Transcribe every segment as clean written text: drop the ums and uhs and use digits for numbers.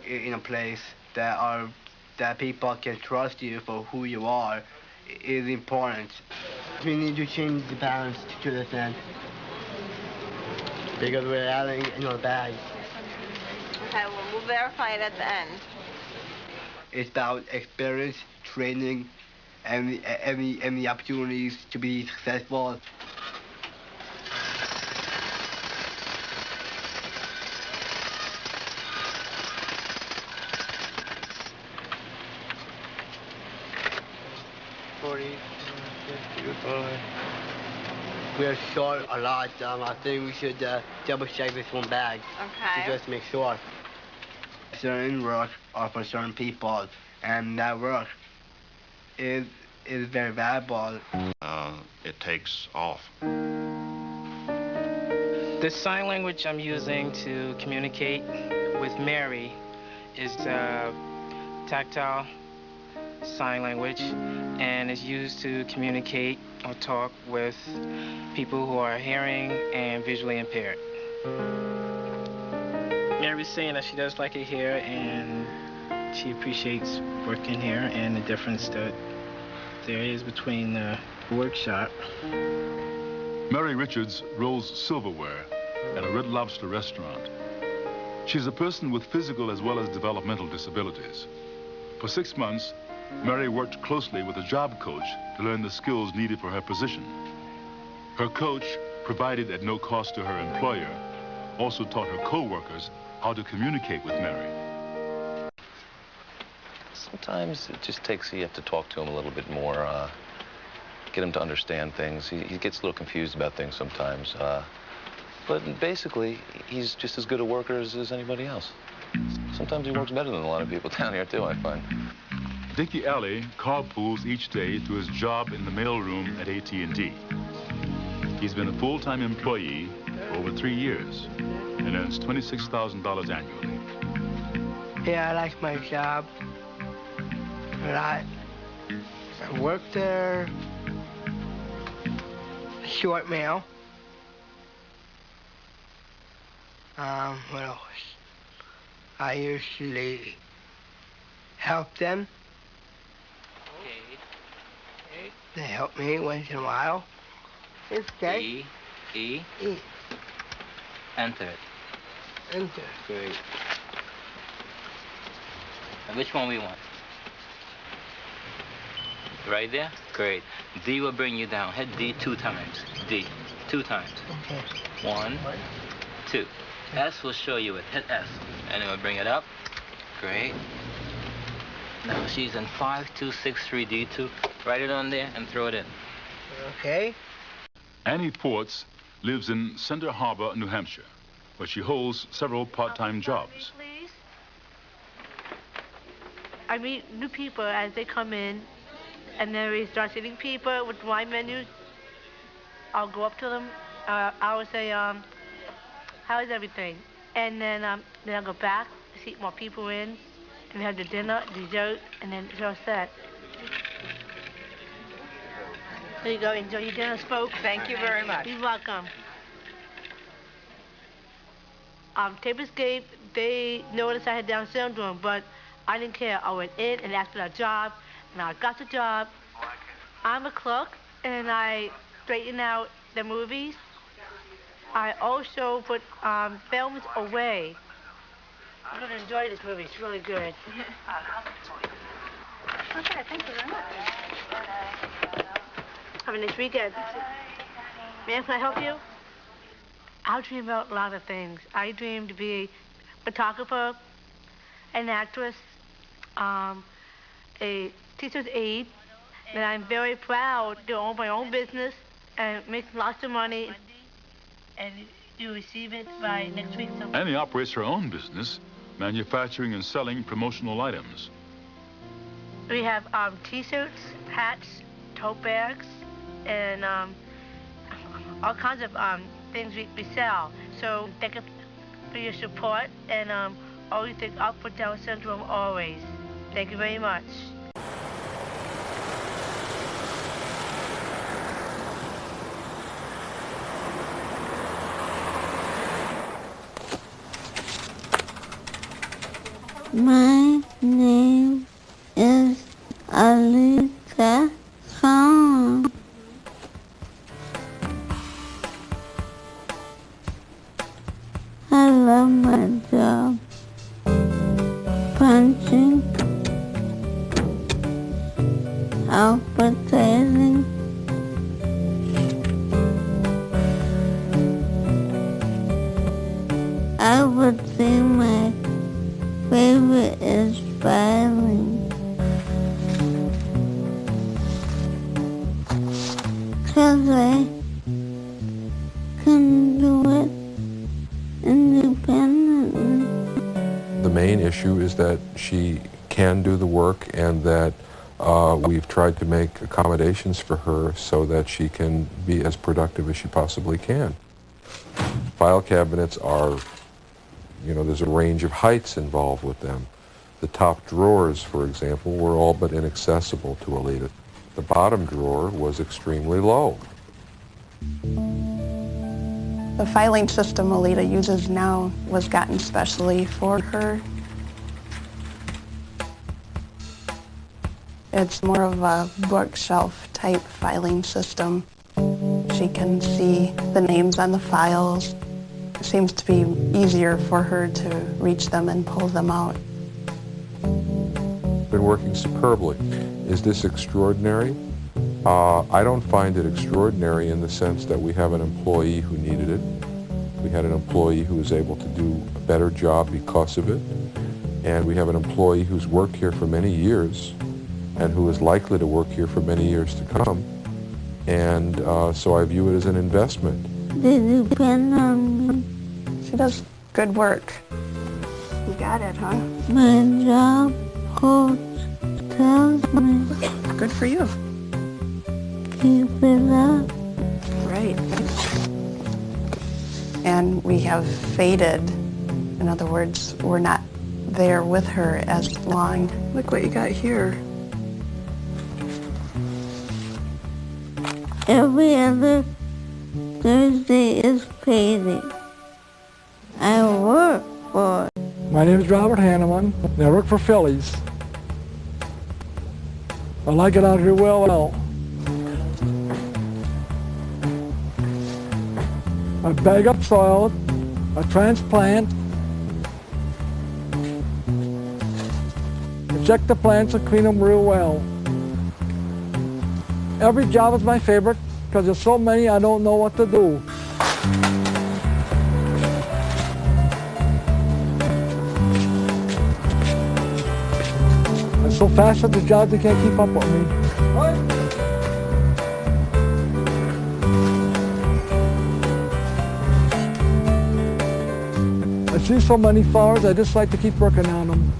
in a place that people can trust you for who you are is important. We need to change the balance to this end because we're adding in our bag. Okay, well, we'll verify it at the end. It's about experience, training, and the opportunities to be successful. We are short a lot. I think we should double check this one bag. Okay. To just make sure. Certain work are for certain people, and that work is very valuable. It takes off. The sign language I'm using to communicate with Mary is tactile sign language, and is used to communicate or talk with people who are hearing and visually impaired. Mary's saying that she does like it here, and she appreciates working here and the difference that there is between the workshop. Mary Richards rolls silverware at a Red Lobster restaurant. She's a person with physical as well as developmental disabilities. For 6 months, Mary worked closely with a job coach to learn the skills needed for her position. Her coach, provided at no cost to her employer, also taught her co-workers how to communicate with Mary. Sometimes it just takes, you have to talk to him a little bit more, get him to understand things. He gets a little confused about things sometimes. But basically, he's just as good a worker as anybody else. Sometimes he works better than a lot of people down here, too, I find. Dickie Alley carpools each day to his job in the mailroom at AT&T. He's been a full-time employee for over 3 years and earns $26,000 annually. Yeah, I like my job a lot. I work there, short mail. What else? I usually help them. They help me once in a while. It's okay. E. E. Enter it. Enter. Great. And which one we want? Right there? Great. D will bring you down. Hit D 2 times. D. 2 times. Okay. 1, 2. S will show you it. Hit S. And it will bring it up. Great. Now she's in 5263 D2. Write it on there and throw it in. Okay. Annie Ports lives in Center Harbor, New Hampshire, where she holds several part-time jobs. Please. I meet new people as they come in, and then we start sitting people with wine menus. I'll go up to them. I will say, how is everything? And then I'll go back, seat more people in, and have the dinner, dessert, and then it's all set. There you go. Enjoy your dinner, folks. Thank you very much. You're welcome. Tablescape, they noticed I had Down syndrome, but I didn't care. I went in and asked for a job, and I got the job. I'm a clerk, and I straighten out the movies. I also put films away. I'm going to enjoy this movie. It's really good. Okay, thank you very much. Have a nice weekend. Ma'am, can I help you? I dream about a lot of things. I dream to be a photographer, an actress, a teacher's aide, and I'm very proud to own my own business and make lots of money, and you receive it by next week. Annie operates her own business, manufacturing and selling promotional items. We have T-shirts, hats, tote bags, and all kinds of things we sell. So thank you for your support, and always think up for Down syndrome always. Thank you very much. My name is Alika Khan. I love my job. Punching, palpitating, I would say my favorite is filing. 'Cause I can do it independently. The main issue is that she can do the work and that we've tried to make accommodations for her so that she can be as productive as she possibly can. File cabinets are, there's a range of heights involved with them. The top drawers, for example, were all but inaccessible to Alita. The bottom drawer was extremely low. The filing system Alita uses now was gotten specially for her. It's more of a bookshelf type filing system. She can see the names on the files. It seems to be easier for her to reach them and pull them out. Been working superbly. Is this extraordinary? I don't find it extraordinary in the sense that we have an employee who needed it. We had an employee who was able to do a better job because of it. And we have an employee who's worked here for many years and who is likely to work here for many years to come. And so I view it as an investment. They depend on me. She does good work. You got it, huh? My job coach tells me. Good for you. Keep it up. Right. And we have faded. In other words, we're not there with her as long. Look what you got here. Every other Thursday is payday. I work for it. My name is Robert Hanneman, and I work for Phillies. I like it out here well. I bag up soil, I transplant, I check the plants and clean them real well. Every job is my favorite because there's so many I don't know what to do. I'm so fast at the job they can't keep up with me. I see so many flowers, I just like to keep working on them.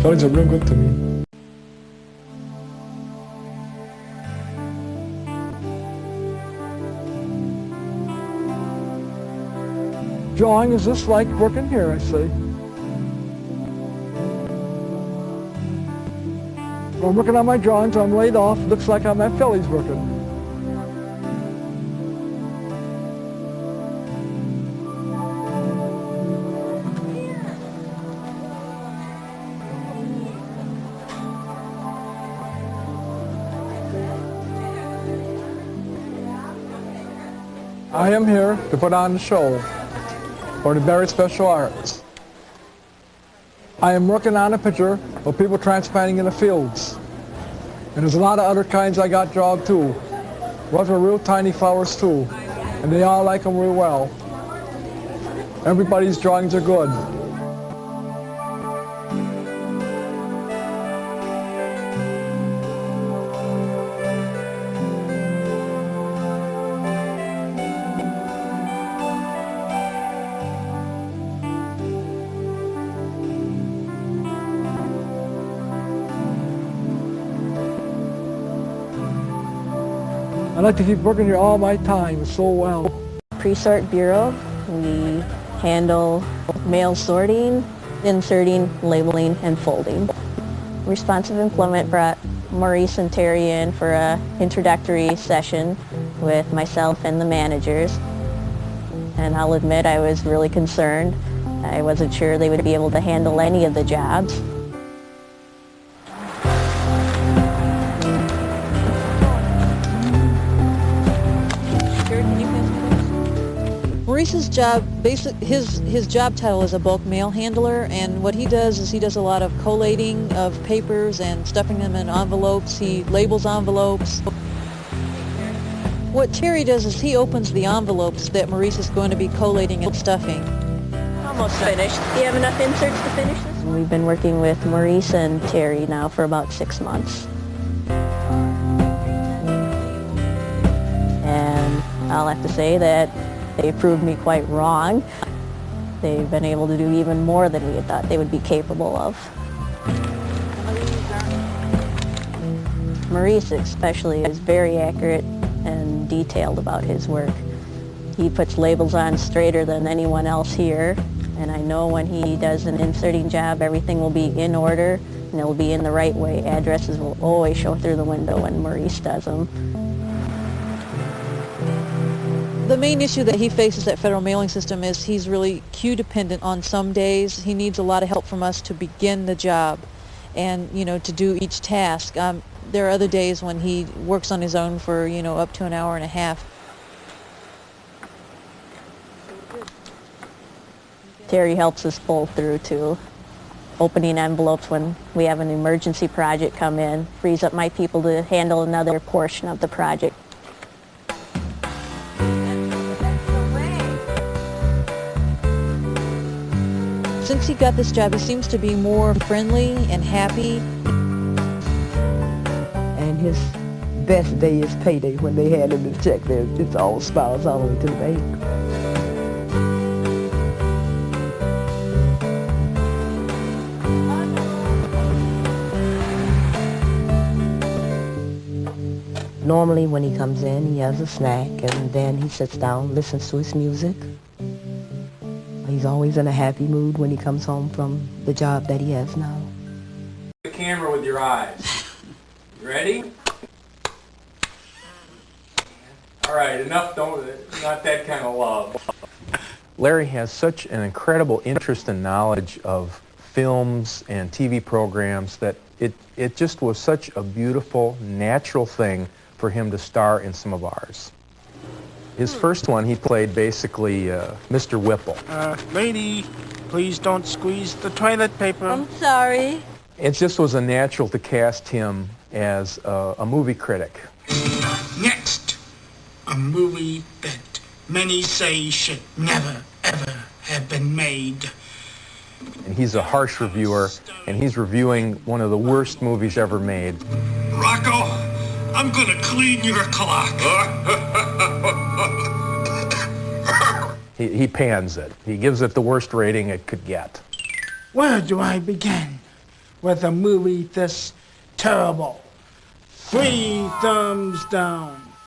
Flowers are real good to me. Drawing is just like working here, I say. I'm working on my drawings, I'm laid off, looks like I'm at Phillies working. I am here to put on the show for the Barry Special Arts. I am working on a picture of people transplanting in the fields. And there's a lot of other kinds I got drawn too. Ones are real tiny flowers too. And they all like them real well. Everybody's drawings are good. I like to keep working here all my time so well. Pre-sort bureau, we handle mail sorting, inserting, labeling, and folding. Responsive Employment brought Maurice and Terry in for an introductory session with myself and the managers. And I'll admit I was really concerned. I wasn't sure they would be able to handle any of the jobs. Maurice's job, his job title is a bulk mail handler, and what he does is he does a lot of collating of papers and stuffing them in envelopes. He labels envelopes. What Terry does is he opens the envelopes that Maurice is going to be collating and stuffing. Almost finished. Do you have enough inserts to finish this? We've been working with Maurice and Terry now for about 6 months. And I'll have to say that they proved me quite wrong. They've been able to do even more than we had thought they would be capable of. Maurice especially is very accurate and detailed about his work. He puts labels on straighter than anyone else here, and I know when he does an inserting job, everything will be in order and it'll be in the right way. Addresses will always show through the window when Maurice does them. The main issue that he faces at Federal Mailing System is he's really queue dependent on some days. He needs a lot of help from us to begin the job and, to do each task. There are other days when he works on his own for, up to an hour and a half. Terry helps us pull through too. Opening envelopes when we have an emergency project come in frees up my people to handle another portion of the project. Since he got this job, he seems to be more friendly and happy. And his best day is payday when they hand him his check. It's all smiles all the way to the bank. Normally when he comes in, he has a snack and then he sits down, listens to his music. He's always in a happy mood when he comes home from the job that he has now. The camera with your eyes. You ready? All right, enough, not that kind of love. Larry has such an incredible interest and knowledge of films and TV programs that it just was such a beautiful, natural thing for him to star in some of ours. His first one, he played basically Mr. Whipple. Lady, please don't squeeze the toilet paper. I'm sorry. It just was a natural to cast him as a movie critic. Next, a movie that many say should never, ever have been made. And he's a harsh reviewer, and he's reviewing one of the worst movies ever made. Rocco, I'm gonna clean your clock. He pans it. He gives it the worst rating it could get. Where do I begin with a movie this terrible? 3 thumbs down.